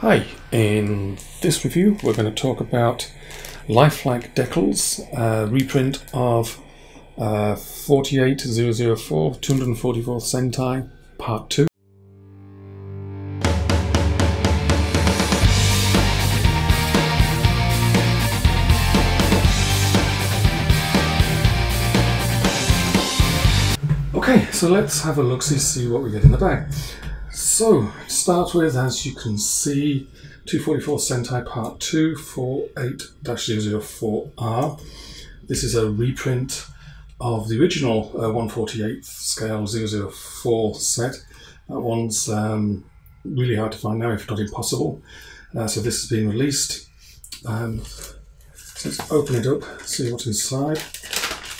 Hi, in this review we're going to talk about Lifelike Decals, reprint of 48004, 244th Sentai, Part 2. Okay, so let's have a look, see what we get in the bag. So, to start with, as you can see, 244th Sentai Part 2, 48-004R. This is a reprint of the original 1/48th scale 004 set. That one's really hard to find now, if not impossible. So this has been released. So let's open it up, see what's inside.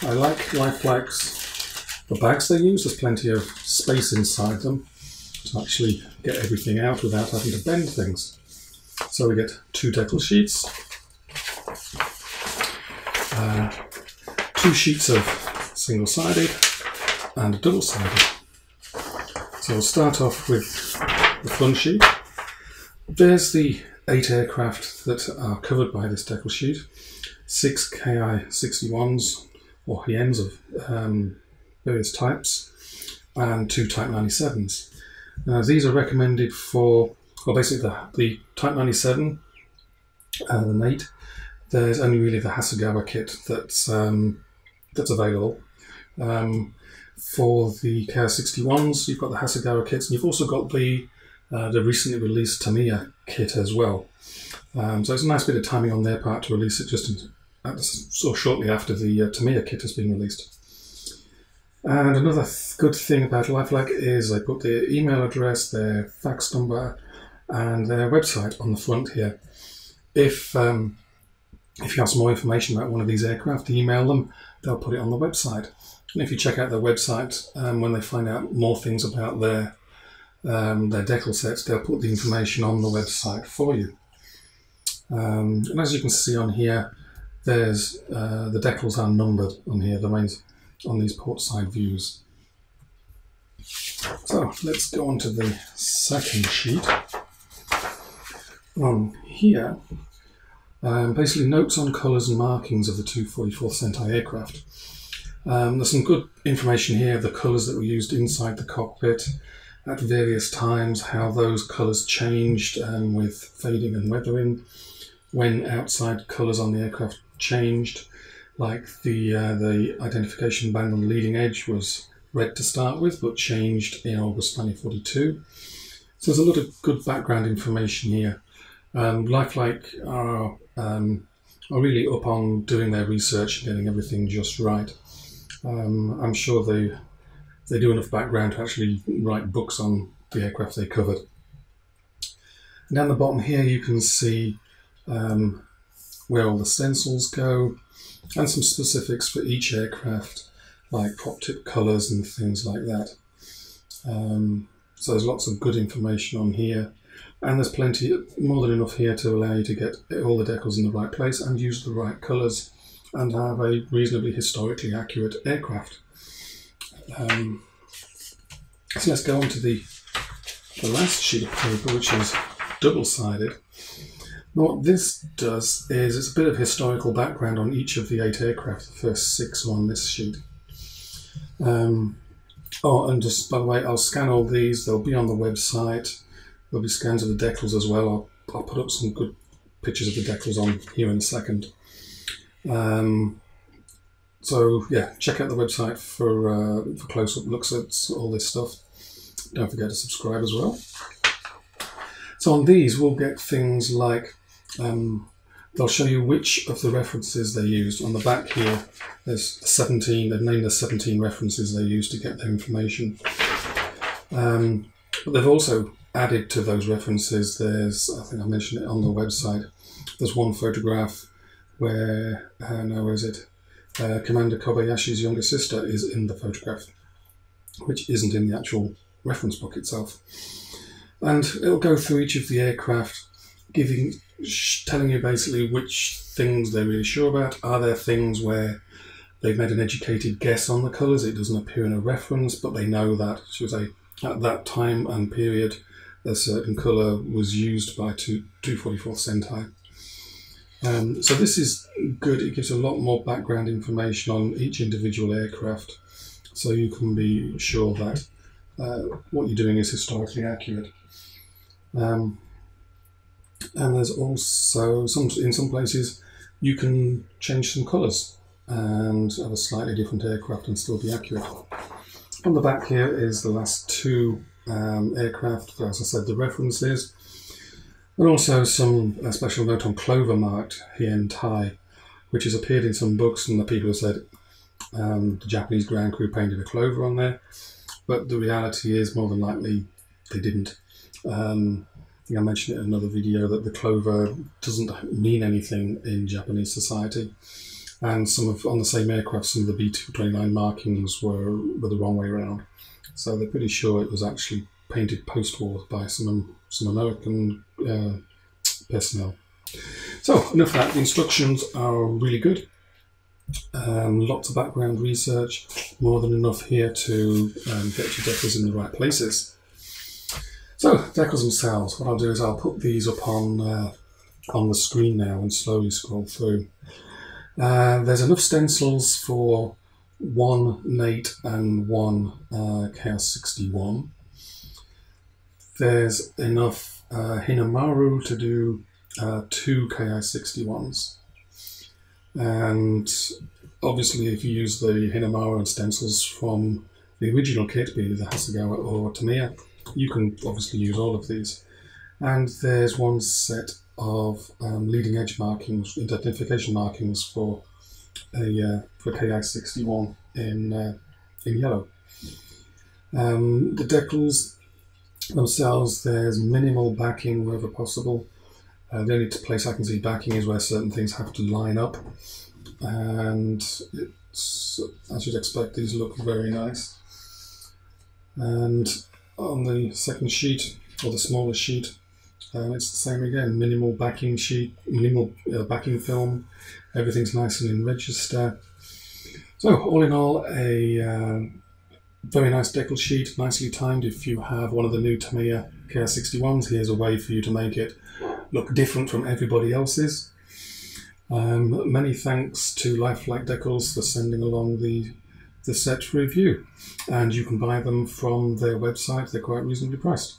I like Lifelike's the bags they use. There's plenty of space inside them to actually get everything out without having to bend things. So we get 2 decal sheets, 2 sheets of single-sided and a double-sided. So we'll start off with the front sheet. There's the 8 aircraft that are covered by this decal sheet, 6 Ki-61s or Hyens of various types, and 2 Type 97s. Now these are recommended for, well, basically the Type 97, the Mate. There's only really the Hasegawa kit that's available. For the Ki-61s, you've got the Hasegawa kits, and you've also got the recently released Tamiya kit as well. So it's a nice bit of timing on their part to release it just sort of shortly after the Tamiya kit has been released. And another good thing about Lifelike is they put their email address, their fax number, and their website on the front here. If you have some more information about one of these aircraft, email them, they'll put it on the website. And if you check out their website, when they find out more things about their decal sets, they'll put the information on the website for you. And as you can see on here, there's the decals are numbered on here, the main on these port side views. So let's go on to the second sheet. On here, basically notes on colours and markings of the 244th Sentai aircraft. There's some good information here, the colours that were used inside the cockpit at various times, how those colours changed with fading and weathering, when outside colours on the aircraft changed. Like the identification band on the leading edge was red to start with, but changed in August 1942. So there's a lot of good background information here. Lifelike are really up on doing their research and getting everything just right. I'm sure they do enough background to actually write books on the aircraft they covered. And down the bottom here you can see where all the stencils go, and some specifics for each aircraft, like prop tip colours and things like that. So there's lots of good information on here, and there's plenty, more than enough here to allow you to get all the decals in the right place and use the right colours and have a reasonably historically accurate aircraft. So let's go on to the last sheet of paper, which is double-sided. What this does is it's a bit of historical background on each of the 8 aircraft, the first 6 are on this sheet. Oh, and just by the way, I'll scan all these, they'll be on the website. There'll be scans of the decals as well. I'll put up some good pictures of the decals on here in a second. So yeah, check out the website for close-up looks at all this stuff. Don't forget to subscribe as well. So on these we'll get things like they'll show you which of the references they used. On the back here, there's 17, they've named the 17 references they used to get their information. But they've also added to those references, there's, I think I mentioned it on the website, there's one photograph where, where is it? Commander Kobayashi's younger sister is in the photograph, which isn't in the actual reference book itself. And it'll go through each of the aircraft, telling you basically which things they're really sure about. Are there things where they've made an educated guess on the colours, it doesn't appear in a reference, but they know that, should we say, at that time and period, a certain colour was used by 244th Sentai. So this is good. It gives a lot more background information on each individual aircraft, so you can be sure that what you're doing is historically accurate. And there's also in some places you can change some colours and have a slightly different aircraft and still be accurate. On the back here is the last two aircraft, as I said, the references, and also a special note on clover marked Hien Tai, which has appeared in some books, and the people have said the Japanese ground crew painted a clover on there, but the reality is more than likely they didn't. I think I mentioned it in another video that the clover doesn't mean anything in Japanese society, and on the same aircraft, some of the B-229 markings were the wrong way around. So they're pretty sure it was actually painted post-war by some American personnel. So enough of that. The instructions are really good. Lots of background research, more than enough here to get your decals in the right places. So decals themselves, what I'll do is I'll put these up on the screen now and slowly scroll through. There's enough stencils for one Nate and one Chaos 61. There's enough Hinamaru to do two Chaos 61s. And obviously if you use the Hinamaru and stencils from the original kit, be it the Hasegawa or Tamiya, you can obviously use all of these. And there's one set of leading edge markings, identification markings for KI-61 in yellow. The decals themselves, there's minimal backing wherever possible. The only place I can see backing is where certain things have to line up, and it's, as you'd expect, these look very nice. And on the second sheet, or the smaller sheet, it's the same again, minimal backing backing film, everything's nice and in register. So all in all, a very nice decal sheet, nicely timed. If you have one of the new Tamiya KI-61s, here's a way for you to make it look different from everybody else's. Many thanks to Lifelike Decals for sending along the set for review, and you can buy them from their website. They're quite reasonably priced.